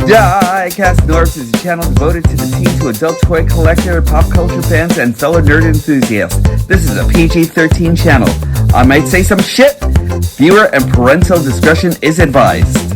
Diecast North is a channel devoted to the teen to adult toy collector, pop culture fans, and fellow nerd enthusiasts. This is a PG-13 channel. I might say some shit. Viewer and parental discretion is advised.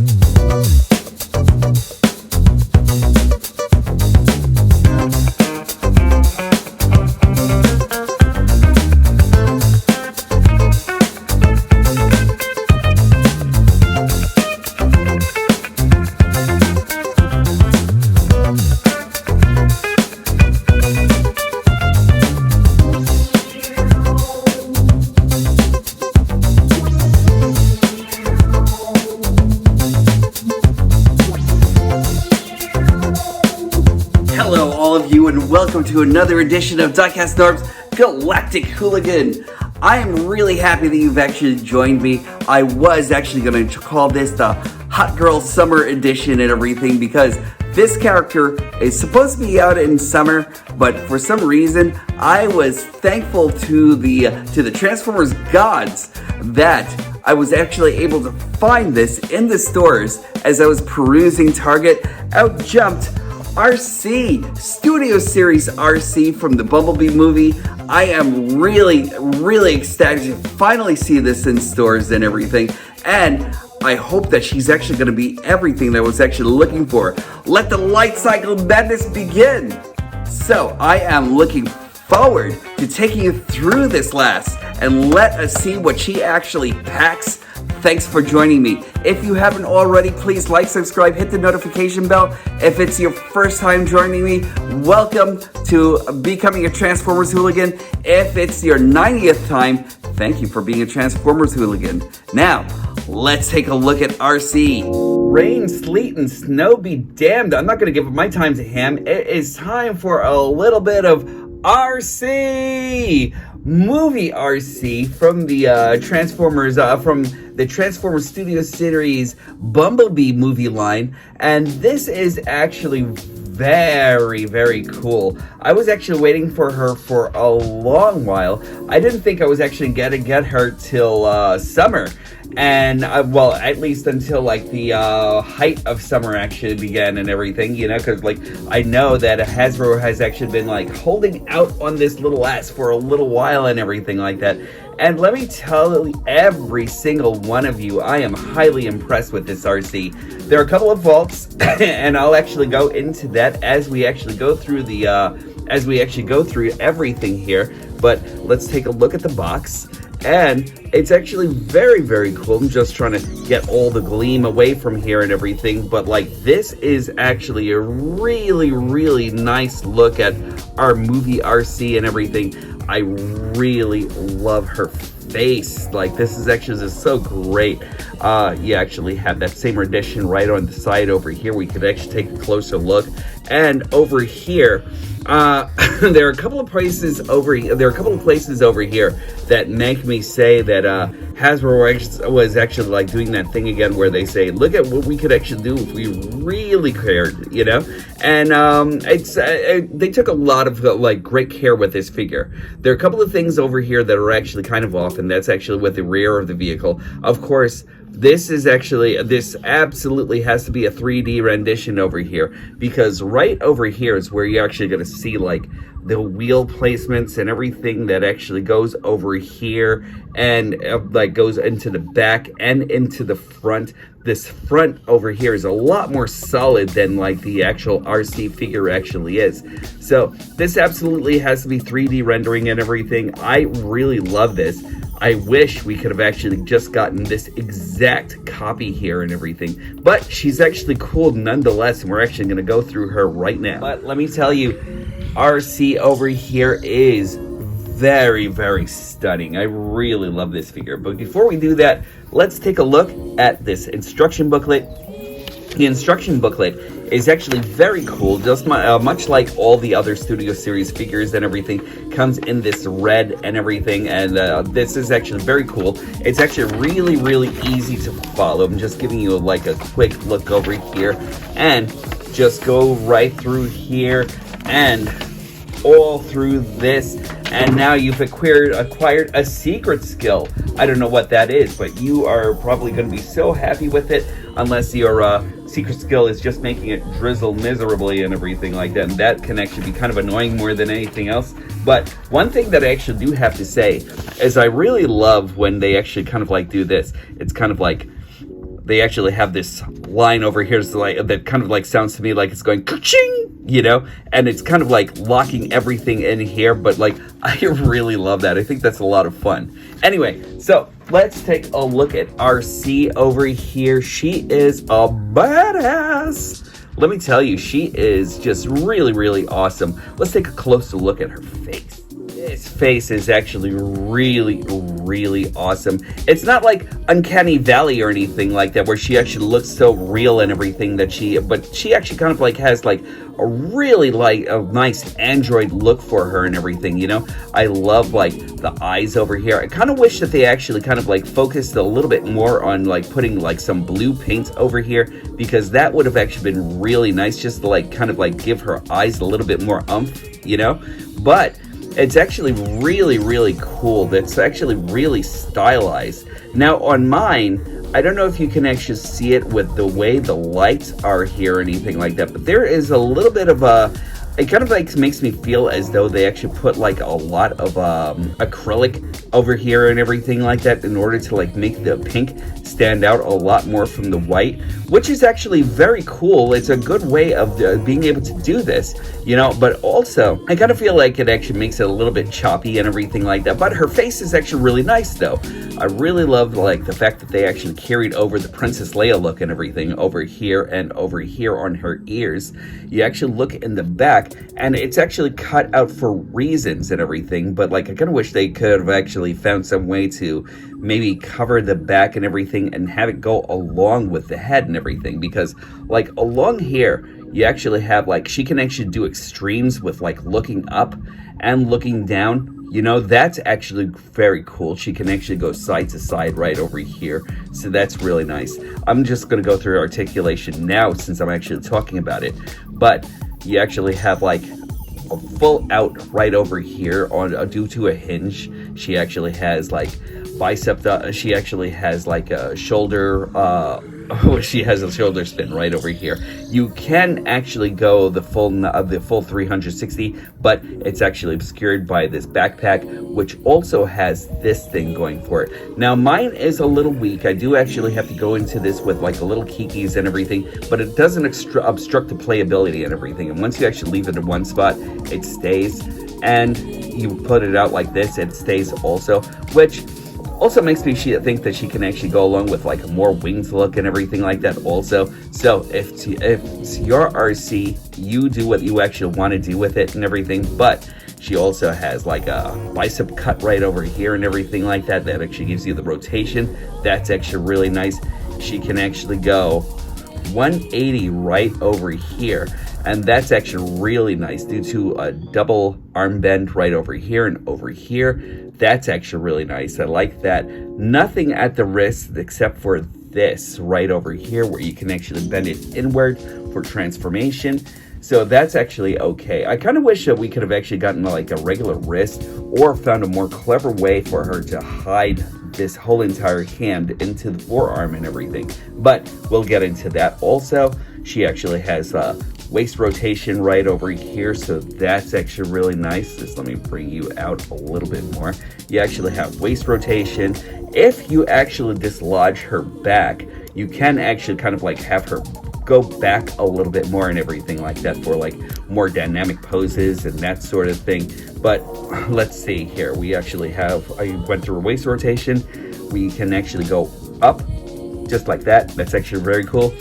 Welcome to another edition of Diecast North's Galactic Hooligan. I am really happy that you've actually joined me. I was actually going to call this the Hot Girl Summer Edition and everything because this character is supposed to be out in summer, but for some reason I was thankful to the Transformers gods that I was actually able to find this in the stores as I was perusing Target. Out jumped Arcee, Studio Series Arcee from the Bumblebee movie. I am really ecstatic to finally see this in stores and everything, and I hope that she's actually going to be everything that I was actually looking for. Let the light cycle madness begin! So, I am looking forward to taking you through this last, and let us see what she actually packs. Thanks for joining me. If you haven't already, please like, subscribe, hit the notification bell. If it's your first time joining me, welcome to becoming a Transformers hooligan. If it's your 90th time, thank you for being a Transformers hooligan. Now, let's take a look at Arcee. Rain, sleet, and snow be damned. I'm not going to give up my time to him. It is time for a little bit of Arcee! Movie Arcee from the Transformers Studio Series Bumblebee movie line, and this is actually very cool. I was actually waiting for her for a long while. I didn't think I was actually gonna get her till summer, and well, at least until like the height of summer actually began and everything, you know, because like I know that Hasbro has actually been like holding out on this little ass for a little while and everything like that. And let me tell every single one of you, I am highly impressed with this Arcee. There are a couple of vaults, and I'll actually go into that as we actually go through everything here. But let's take a look at the box. And it's actually very cool. I'm just trying to get all the gleam away from here and everything. But like, this is actually a really nice look at our movie Arcee and everything. I really love her face. Like, this is actually just so great. You actually have that same rendition right on the side over here. We could actually take a closer look. And over here, there are a couple of places over here that make me say that Hasbro was actually like doing that thing again where they say, look at what we could actually do if we really cared, you know. And they took a lot of like great care with this figure. There are a couple of things over here that are actually kind of off, and that's actually with the rear of the vehicle. Of course, this absolutely has to be a 3D rendition over here, because right over here is where you're actually going to see like the wheel placements and everything that actually goes over here and like goes into the back and into the front. This front over here is a lot more solid than like the actual Arcee figure actually is. So this absolutely has to be 3D rendering and everything. I really love this. I wish we could have actually just gotten this exact copy here and everything. But she's actually cool nonetheless, and we're actually going to go through her right now. But let me tell you, Arcee over here is very stunning. I really love this figure. But before we do that, let's take a look at this instruction booklet. The instruction booklet is actually very cool, just much like all the other Studio Series figures and everything. Comes in this red and everything, and this is actually very cool. It's actually really easy to follow. I'm just giving you like a quick look over here, and just go right through here, and all through this, and now you've acquired a secret skill. I don't know what that is, but you are probably going to be so happy with it, unless your secret skill is just making it drizzle miserably and everything like that, and that can actually be kind of annoying more than anything else. But one thing that I actually do have to say is I really love when they actually kind of like do this. It's kind of like they actually have this line over here that kind of like sounds to me like it's going ka-ching, you know, and it's kind of like locking everything in here, but like I really love that. I think that's a lot of fun. Anyway, so let's take a look at Arcee over here. She is a badass. Let me tell you, she is just really, really awesome. Let's take a closer look at her face. This face is actually really, really awesome. It's not like Uncanny Valley or anything like that, where she actually looks so real and everything but she actually kind of like has like a really like a nice android look for her and everything, you know. I love like the eyes over here. I kind of wish that they actually kind of like focused a little bit more on like putting like some blue paint over here, because that would have actually been really nice, just to like kind of like give her eyes a little bit more oomph, you know. But it's actually really, really cool. That's actually really stylized. Now on mine, I don't know if you can actually see it with the way the lights are here or anything like that, but there is a little bit of it kind of like makes me feel as though they actually put like a lot of acrylic over here and everything like that in order to like make the pink stand out a lot more from the white, which is actually very cool. It's a good way of being able to do this, you know. But also I kind of feel like it actually makes it a little bit choppy and everything like that. But her face is actually really nice though. I really love like the fact that they actually carried over the Princess Leia look and everything over here and over here on her ears. You actually look in the back and it's actually cut out for reasons and everything, but like I kind of wish they could have actually found some way to maybe cover the back and everything and have it go along with the head and everything, because like along here you actually have like she can actually do extremes with like looking up and looking down. You know, that's actually very cool. She can actually go side to side right over here. So that's really nice. I'm just going to go through articulation now since I'm actually talking about it. But you actually have like a full out right over here on due to a hinge. She actually has like bicep. She actually has like a shoulder. She has a shoulder spin right over here. You can actually go the full 360, but it's actually obscured by this backpack, which also has this thing going for it. Now mine is a little weak. I do actually have to go into this with like a little kikis and everything, but it doesn't obstruct the playability and everything. And once you actually leave it in one spot, it stays. And you put it out like this, it stays also, which also makes me think that she can actually go along with like a more wings look and everything like that also. So if it's your Arcee, you do what you actually want to do with it and everything. But she also has like a bicep cut right over here and everything like that. That actually gives you the rotation. That's actually really nice. She can actually go 180 right over here. And that's actually really nice due to a double arm bend right over here and over here. That's actually really nice. I like that. Nothing at the wrist except for this right over here where you can actually bend it inward for transformation. So that's actually okay. I kind of wish that we could have actually gotten like a regular wrist or found a more clever way for her to hide this whole entire hand into the forearm and everything. But we'll get into that also. She actually has waist rotation right over here, so that's actually really nice. Just let me bring you out a little bit more. You actually have waist rotation. If you actually dislodge her back, you can actually kind of like have her go back a little bit more and everything like that for like more dynamic poses and that sort of thing. But let's see here. We actually have, I went through a waist rotation. We can actually go up just like that. That's actually very cool.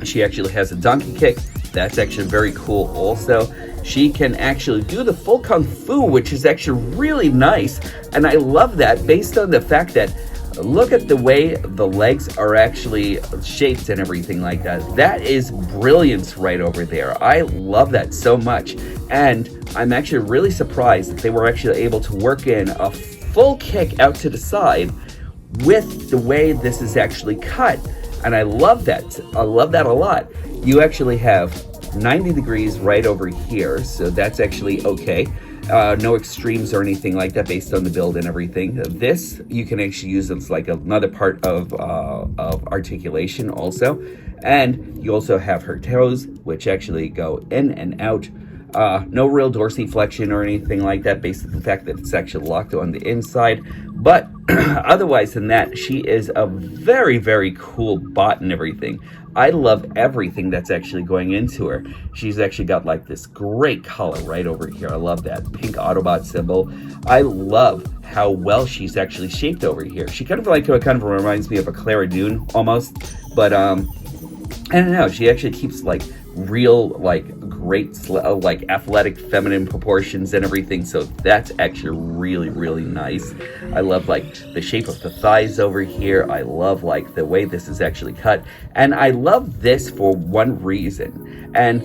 She actually has a donkey kick. That's actually very cool also. She can actually do the full kung fu, which is actually really nice. And I love that based on the fact that look at the way the legs are actually shaped and everything like that. That is brilliance right over there. I love that so much. And I'm actually really surprised that they were actually able to work in a full kick out to the side with the way this is actually cut. And I love that. I love that a lot. You actually have 90 degrees right over here, so that's actually okay. No extremes or anything like that based on the build and everything. This you can actually use as like another part of articulation also. And you also have her toes, which actually go in and out. No real dorsiflexion or anything like that based on the fact that it's actually locked on the inside. But otherwise than that, she is a very, very cool bot and everything. I love everything that's actually going into her. She's actually got like this great color right over here. I love that pink Autobot symbol. I love how well she's actually shaped over here. She kind of reminds me of a Clara Dune almost, but I don't know. She actually keeps like real great athletic feminine proportions and everything, so that's actually really, really nice. I love like the shape of the thighs over here. I love like the way this is actually cut, and I love this for one reason. And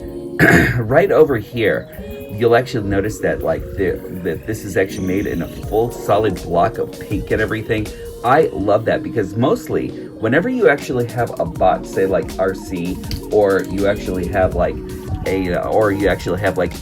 right over here you'll actually notice that that this is actually made in a full solid block of pink and everything. I love that because mostly whenever you actually have a bot, say like RC, or you actually have like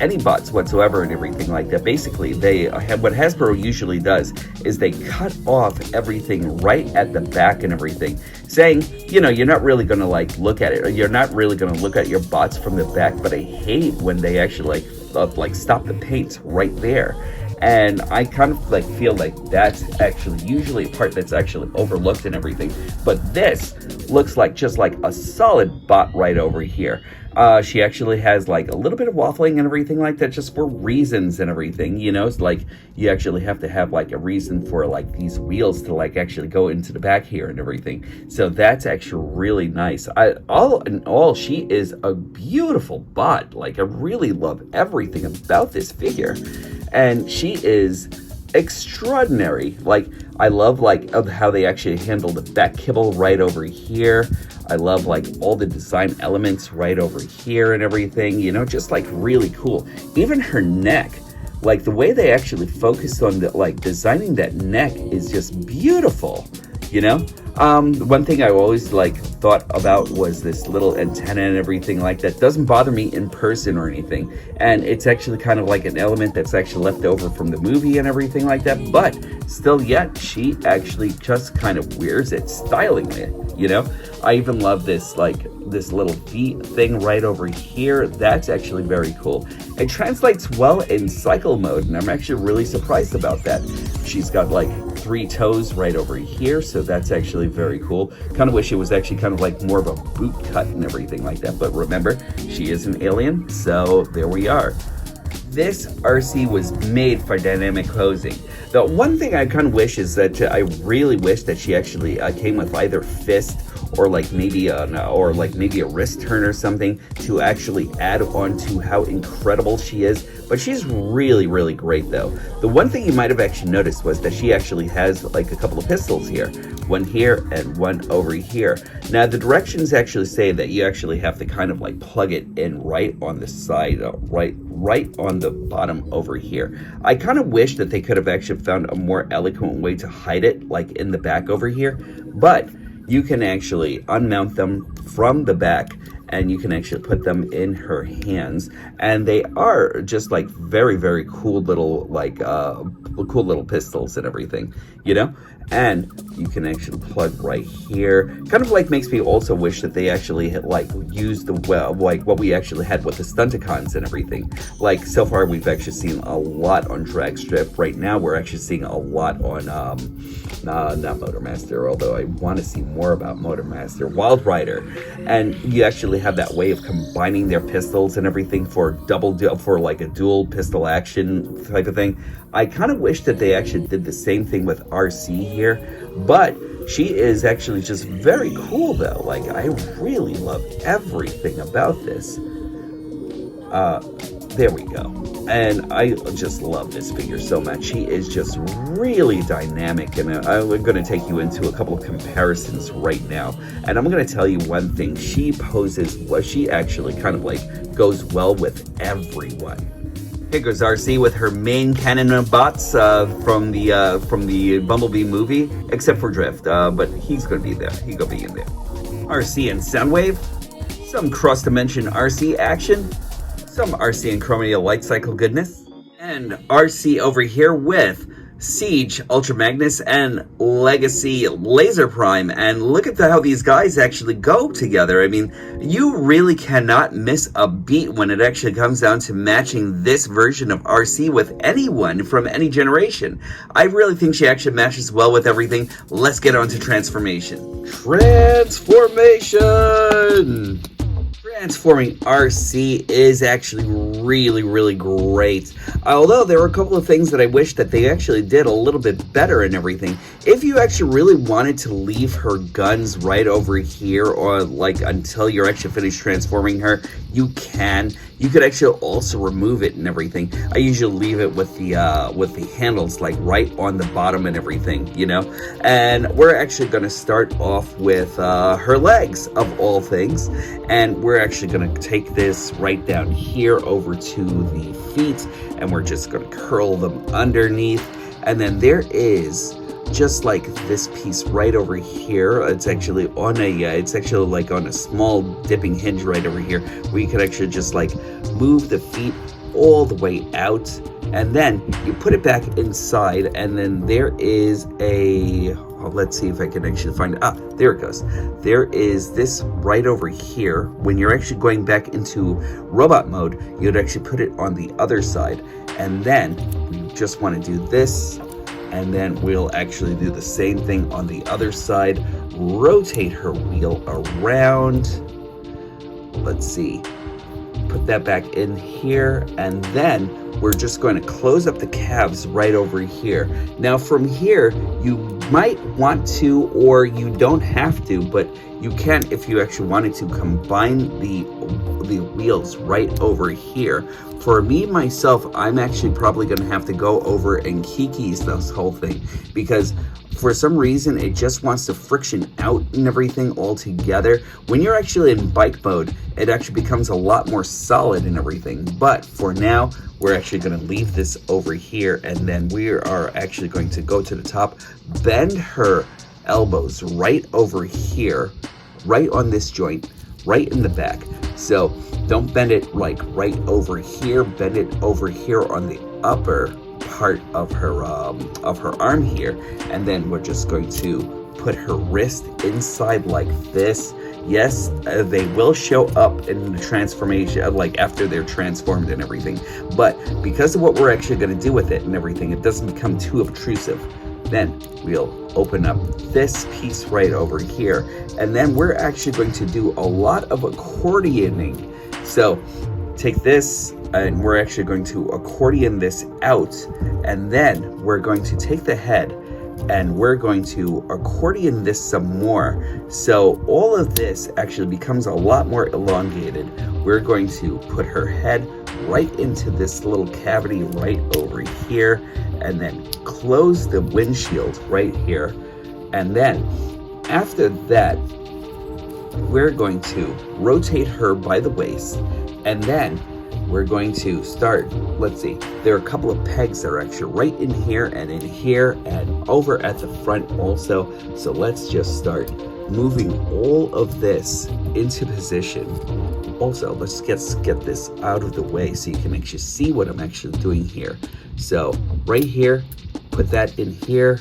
any bots whatsoever and everything like that, basically what Hasbro usually does is they cut off everything right at the back and everything, saying, you know, you're not really going to like look at it, or you're not really going to look at your bots from the back. But I hate when they actually like stop the paint right there. And I kind of like feel like that's actually usually a part that's actually overlooked and everything. But this looks like just like a solid bot right over here. She actually has like a little bit of waffling and everything like that, just for reasons and everything, you know. It's like you actually have to have like a reason for like these wheels to like actually go into the back here and everything. So that's actually really nice. All in all, she is a beautiful bot. Like I really love everything about this figure, and she is extraordinary. Like I love like how they actually handle the back kibble right over here. I love like all the design elements right over here and everything, you know, just like really cool. Even her neck, like the way they actually focus on the like designing that neck is just beautiful, you know. One thing I always like thought about was this little antenna and everything like that. Doesn't bother me in person or anything, and it's actually kind of like an element that's actually left over from the movie and everything like that, but still yet she actually just kind of wears it stylingly, you know. I even love this like this little V thing right over here. That's actually very cool. It translates well in cycle mode, and I'm actually really surprised about that. She's got like 3 toes right over here, so that's actually very cool. Kind of wish it was actually kind of like more of a boot cut and everything like that, but remember, she is an alien, so there we are. This RC was made for dynamic closing. The one thing I kind of wish is that I really wish that she actually came with either fist or like maybe a wrist turn or something to actually add on to how incredible she is. But she's really, really great though. The one thing you might have actually noticed was that she actually has like a couple of pistols here. One here and one over here. Now the directions actually say that you actually have to kind of like plug it in right on the side, right on the bottom over here. I kind of wish that they could have actually found a more eloquent way to hide it, like in the back over here. But you can actually unmount them from the back, and you can actually put them in her hands, and they are just like very, very cool little cool little pistols and everything, you know. And you can actually plug right here. Kind of like makes me also wish that they actually had like used the like what we actually had with the Stunticons and everything. Like so far we've actually seen a lot on Dragstrip. Right now we're actually seeing a lot on not Motormaster, although I want to see more about Motormaster, Wild Rider. And you actually have that way of combining their pistols and everything for like a dual pistol action type of thing. I kind of wish that they actually did the same thing with RC here, but she is actually just very cool though. Like I really love everything about this. There we go. And I just love this figure so much. She is just really dynamic, and I'm going to take you into a couple of comparisons right now. And I'm going to tell you one thing. She actually kind of like goes well with everyone. Here goes RC with her main cannon of bots from the Bumblebee movie, except for Drift, but he's going to be there. He's going to be in there. RC and Soundwave. some cross-dimension RC action, some RC and Chromia light cycle goodness, and RC over here with Siege, Ultra Magnus, and Legacy Laser Prime. And look at how these guys actually go together. I mean, you really cannot miss a beat when it actually comes down to matching this version of RC with anyone from any generation. I really think she actually matches well with everything. Let's get on to transformation. Transformation! Transforming RC is actually really great, although there were a couple of things that I wish that they actually did a little bit better and everything. If you actually really wanted to leave her guns right over here, or like until you're actually finished transforming her, you can. You could actually also remove it and everything. I usually leave it with the handles like right on the bottom and everything, you know. And we're actually going to start off with her legs of all things, and we're actually going to take this right down here over to the feet, and we're just going to curl them underneath. And then there is just like this piece right over here. It's actually on it's actually like on a small dipping hinge right over here, where you could actually just like move the feet all the way out, and then you put it back inside. And then there is a, let's see if I can actually find it. There it goes. There is this right over here. When you're actually going back into robot mode, you'd actually put it on the other side, and then we just want to do this. And then we'll actually do the same thing on the other side. Rotate her wheel around. Let's see. Put that back in here. And then we're just going to close up the calves right over here. Now from here, you might want to, or you don't have to, but you can, if you actually wanted to, combine the wheels right over here. For me, myself, I'm actually probably going to have to go over and kickass this whole thing, because for some reason it just wants to friction out and everything all together. When you're actually in bike mode, it actually becomes a lot more solid and everything. But for now, we're actually going to leave this over here, and then we are actually going to go to the top, bend her elbows right over here, right on this joint, right in the back. So don't bend it like right over here, bend it over here on the upper part of her arm here. And then we're just going to put her wrist inside like this. Yes, they will show up in the transformation, like after they're transformed and everything. But because of what we're actually going to do with it and everything, it doesn't become too obtrusive. Then we'll open up this piece right over here, and then we're actually going to do a lot of accordioning. So take this, and we're actually going to accordion this out, and then we're going to take the head and we're going to accordion this some more. So all of this actually becomes a lot more elongated. We're going to put her head right into this little cavity right over here, and then close the windshield right here. And then after that, we're going to rotate her by the waist, and then we're going to start, let's see, there are a couple of pegs that are actually right in here and over at the front also. So let's just start moving all of this into position. Also, let's get this out of the way so you can actually see what I'm actually doing here. So right here, put that in here,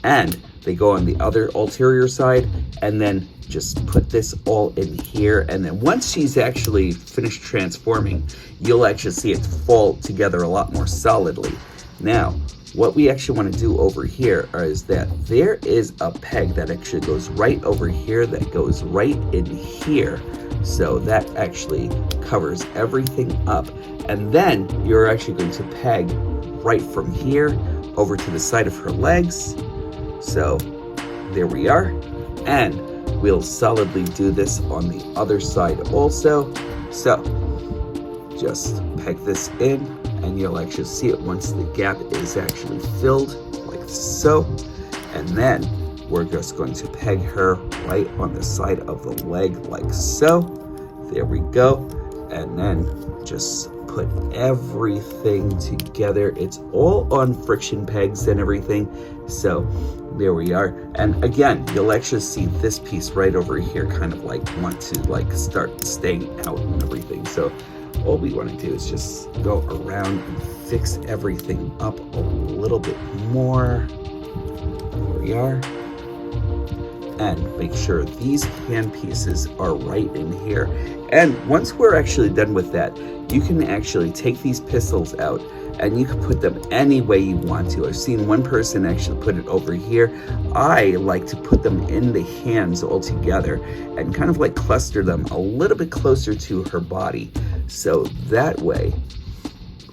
and they go on the other ulterior side, and then just put this all in here. And then once she's actually finished transforming, you'll actually see it fall together a lot more solidly. Now, what we actually want to do over here is that there is a peg that actually goes right over here, that goes right in here. So that actually covers everything up. And then you're actually going to peg right from here over to the side of her legs. So there we are. And we'll solidly do this on the other side also. So just peg this in, and you'll actually see it once the gap is actually filled, like so. And then we're just going to peg her right on the side of the leg, like so. There we go. And then just put everything together. It's all on friction pegs and everything. So There we are. And again, you'll actually see this piece right over here kind of like want to like start staying out and everything. So all we want to do is just go around and fix everything up a little bit more. There we are. And make sure these hand pieces are right in here. And once we're actually done with that, you can actually take these pistols out and you can put them any way you want to. I've seen one person actually put it over here. I like to put them in the hands all together and kind of like cluster them a little bit closer to her body. So that way,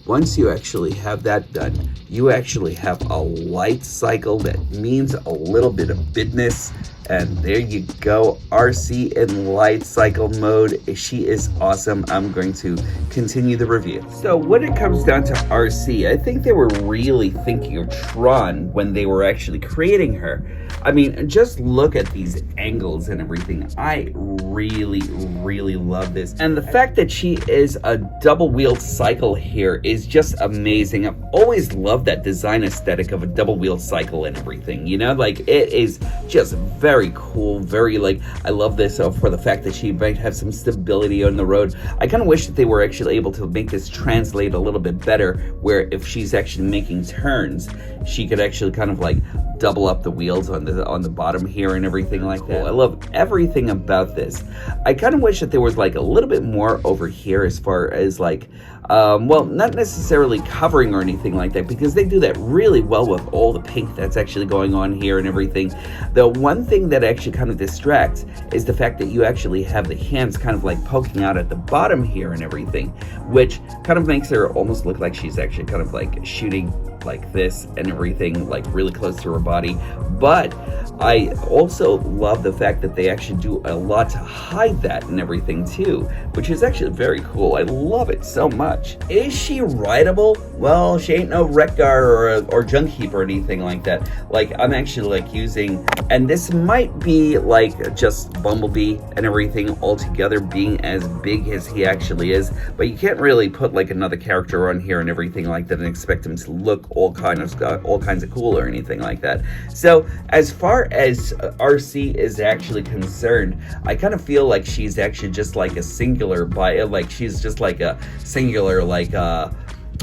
once you actually have that done, you actually have a light cycle that means a little bit of business. And there you go, Arcee in light cycle mode. She is awesome. I'm going to continue the review. So when it comes down to Arcee, I think they were really thinking of Tron when they were actually creating her. I mean, just look at these angles and everything. I really love this. And the fact that she is a double wheeled cycle here is just amazing. I've always loved that design aesthetic of a double wheeled cycle and everything, you know, like it is just very cool, very like, I love this for the fact that she might have some stability on the road. I kind of wish that they were actually able to make this translate a little bit better, where if she's actually making turns, she could actually kind of like double up the wheels on the bottom here and everything like that. I love everything about this. I kind of wish that there was like a little bit more over here as far as like well, not necessarily covering or anything like that, because they do that really well with all the pink that's actually going on here and everything. The one thing that actually kind of distracts is the fact that you actually have the hands kind of like poking out at the bottom here and everything, which kind of makes her almost look like she's actually kind of like shooting like this and everything, like really close to her body. But I also love the fact that they actually do a lot to hide that and everything too, which is actually very cool. I love it so much. Is she rideable? Well, she ain't no Wreck-Gar or Junk Heap or anything like that. Like, I'm actually like using, and this might be like just Bumblebee and everything all together being as big as he actually is, but you can't really put like another character on here and everything like that and expect him to look all kinds of cool or anything like that. So as far as Arcee is actually concerned, I kind of feel like she's actually just like a singular like she's just like a singular like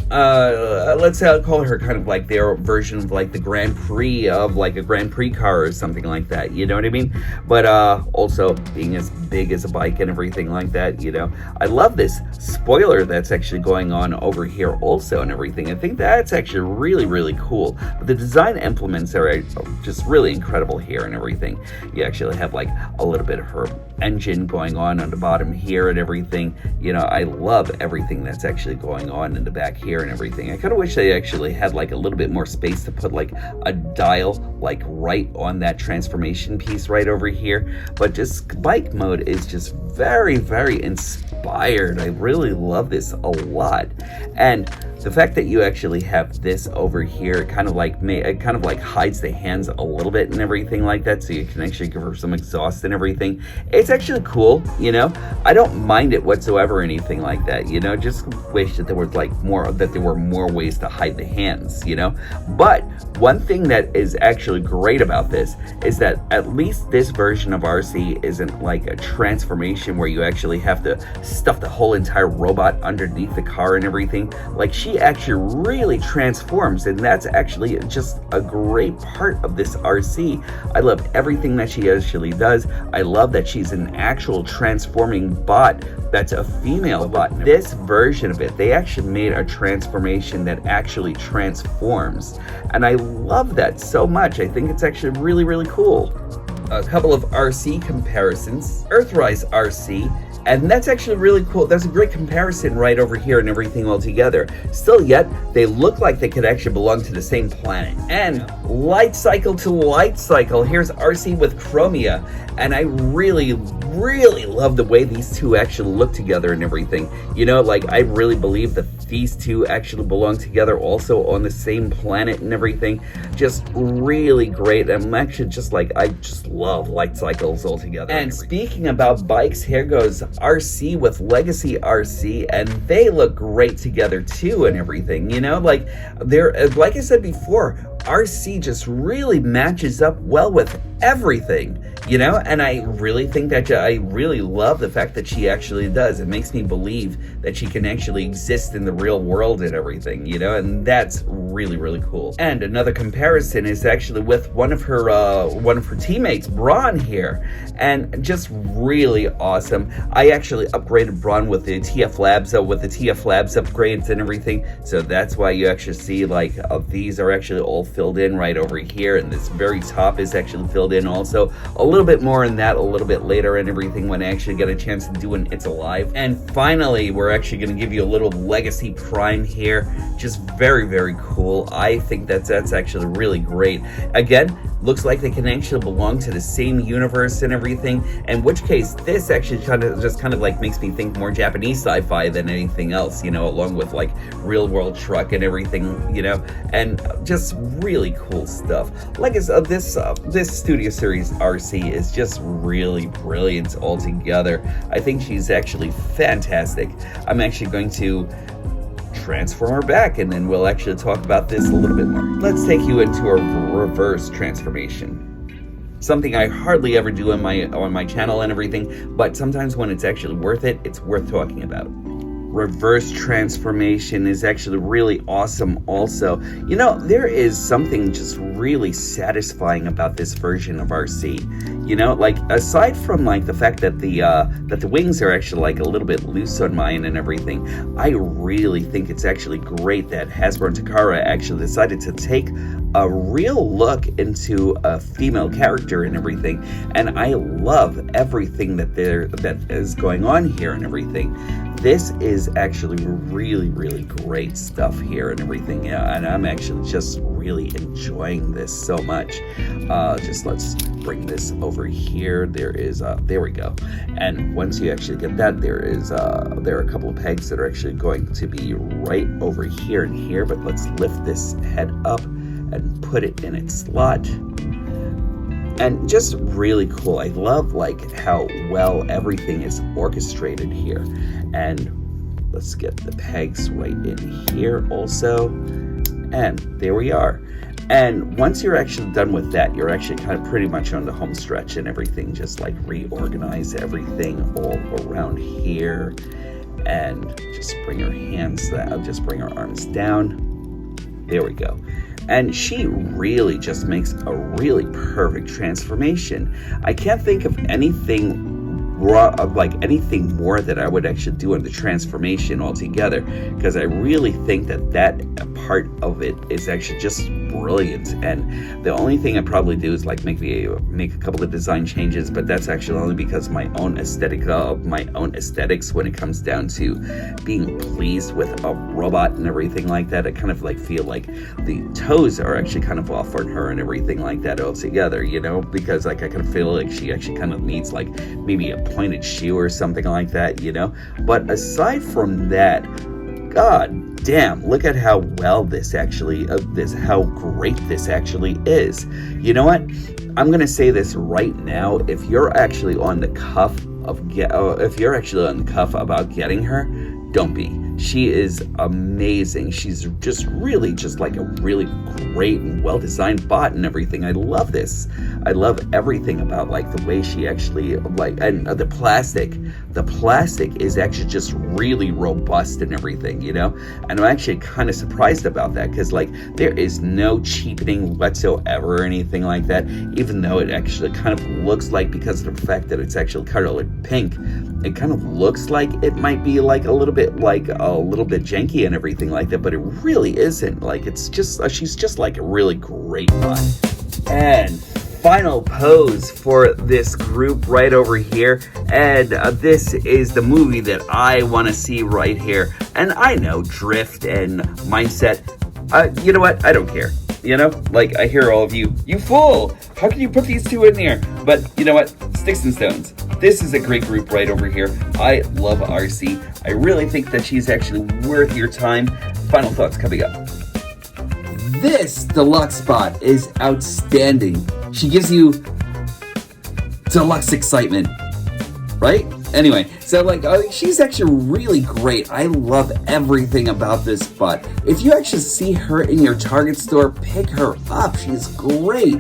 let's say I'll call her kind of like their version of like the Grand Prix of like a Grand Prix car or something like that, you know what I mean? But also being as big as a bike and everything like that, you know. I love this spoiler that's actually going on over here also and everything. I think that's actually really cool. But the design implements are just really incredible here and everything. You actually have like a little bit of her engine going on the bottom here and everything. You know, I love everything that's actually going on in the back here and everything. I kind of wish they actually had like a little bit more space to put like a dial like right on that transformation piece right over here. But just bike mode is just very inspired. I really love this a lot. And the fact that you actually have this over here kind of like hides the hands a little bit and everything like that, so you can actually give her some exhaust and everything. It's actually cool, you know. I don't mind it whatsoever or anything like that, you know. Just wish that there was like there were more ways to hide the hands, you know. But one thing that is actually great about this is that at least this version of Arcee isn't like a transformation where you actually have to stuff the whole entire robot underneath the car and everything. Like, she actually really transforms, and that's actually just a great part of this Arcee. I love everything that she actually does. I love that she's an actual transforming bot that's a female bot. This version of it, they actually made a transformation that actually transforms, and I love that so much. I think it's actually really cool. A couple of Arcee comparisons. Earthrise Arcee, and that's actually really cool. That's a great comparison right over here and everything all together. Still yet, they look like they could actually belong to the same planet. And light cycle to light cycle, here's Arcee with Chromia. And I really love the way these two actually look together and everything. You know, like, I really believe that these two actually belong together also on the same planet and everything. Just really great. I'm actually just like, I just love light cycles all together. And speaking about bikes, here goes Arcee with Legacy Arcee, and they look great together too and everything, you know. Like, they're, like I said before, RC just really matches up well with everything, you know, and I really think that I really love the fact that she actually does. It makes me believe that she can actually exist in the real world and everything, you know, and that's really, really cool. And another comparison is actually with one of her teammates, Braun here, and just really awesome. I actually upgraded Braun with the TF Labs, upgrades and everything, so that's why you actually see like these are actually all filled in right over here, and this very top is actually filled in also. A little bit more in that a little bit later and everything when I actually get a chance to do an It's Alive. And finally, we're actually going to give you a little Legacy Prime here. Just very, very cool. I think that's actually really great. Again, looks like they can actually belong to the same universe and everything, in which case this actually kind of like makes me think more Japanese sci-fi than anything else, you know, along with like real world truck and everything, you know, and just really cool stuff. Like this Studio Series RC is just really brilliant altogether. I think she's actually fantastic. I'm actually going to transform her back, and then we'll actually talk about this a little bit more. Let's take you into a reverse transformation. Something I hardly ever do on my channel and everything, but sometimes when it's actually worth it, it's worth talking about. Reverse transformation is actually really awesome also. You know, there is something just really satisfying about this version of RC. You know, like aside from like the fact that the wings are actually like a little bit loose on mine and everything, I really think it's actually great that Hasbro and Takara actually decided to take a real look into a female character and everything, and I love everything that is going on here and everything. This is actually really, really great stuff here and everything, yeah, and I'm actually just really enjoying this so much. Just let's bring this over here. There we go. And once you actually get that, there are a couple of pegs that are actually going to be right over here and here, but let's lift this head up and put it in its slot. And just really cool. I love like how well everything is orchestrated here. And let's get the pegs right in here also. And there we are. And once you're actually done with that, you're actually kind of pretty much on the home stretch and everything. Just like reorganize everything all around here. And just bring her hands down, just bring her arms down. There we go. And she really just makes a really perfect transformation. I can't think of anything more that I would actually do in the transformation altogether, because I really think that part of it is actually just brilliant. And the only thing I probably do is like make a couple of design changes, but that's actually only because of my own aesthetics when it comes down to being pleased with a robot and everything like that. I kind of like feel like the toes are actually kind of off on her and everything like that altogether, you know, because like I kind of feel like she actually kind of needs like maybe a pointed shoe or something like that, you know. But aside from that, god damn, look at how well this actually how great this actually is. You know what, I'm gonna say this right now, if you're actually on the cuff about getting her, don't be. She is amazing. She's just really just like a really great and well-designed bot and everything. I love this. I love everything about like the way she actually like, and the plastic is actually just really robust and everything, you know. And I'm actually kind of surprised about that, because like there is no cheapening whatsoever or anything like that, even though it actually kind of looks like, because of the fact that it's actually colored pink, it kind of looks like it might be like a little bit janky and everything like that, but it really isn't. Like it's just she's just like a really great bot. And final pose for this group right over here, and this is the movie that I want to see right here. And I know drift and mindset, you know what, I don't care. You know, like I hear all of you fool, how can you put these two in there? But you know what, sticks and stones, this is a great group right over here. I love RC. I really think that she's actually worth your time. Final thoughts coming up. This deluxe bot is outstanding. She gives you deluxe excitement, right? Anyway, so like she's actually really great. I love everything about this spot. If you actually see her in your Target store, pick her up. She's great.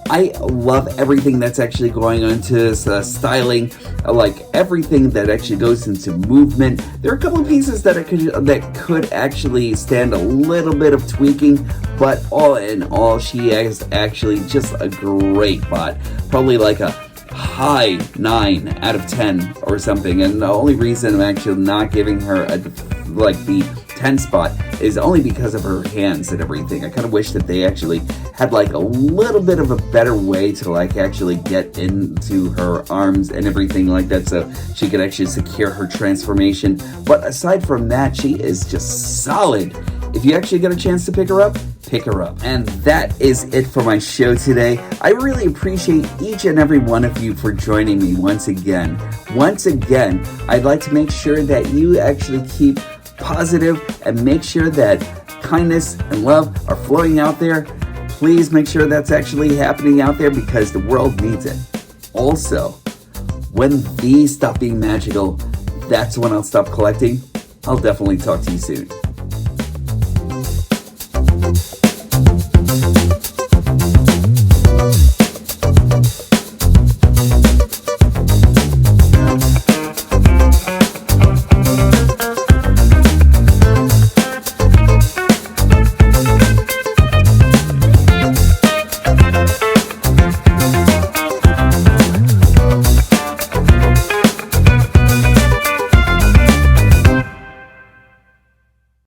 I love everything that's actually going on to styling, like everything that actually goes into movement. There are a couple of pieces that could actually stand a little bit of tweaking, but all in all, she is actually just a great bot. Probably like a high 9 out of 10 or something, and the only reason I'm actually not giving her the 10 spot is only because of her hands and everything. I kind of wish that they actually had like a little bit of a better way to like actually get into her arms and everything like that, so she could actually secure her transformation. But aside from that, she is just solid. If you actually get a chance to pick her up, pick her up. And that is it for my show today. I really appreciate each and every one of you for joining me once again. Once again, I'd like to make sure that you actually keep positive and make sure that kindness and love are flowing out there. Please make sure that's actually happening out there because the world needs it. Also, when these stop being magical, that's when I'll stop collecting. I'll definitely talk to you soon.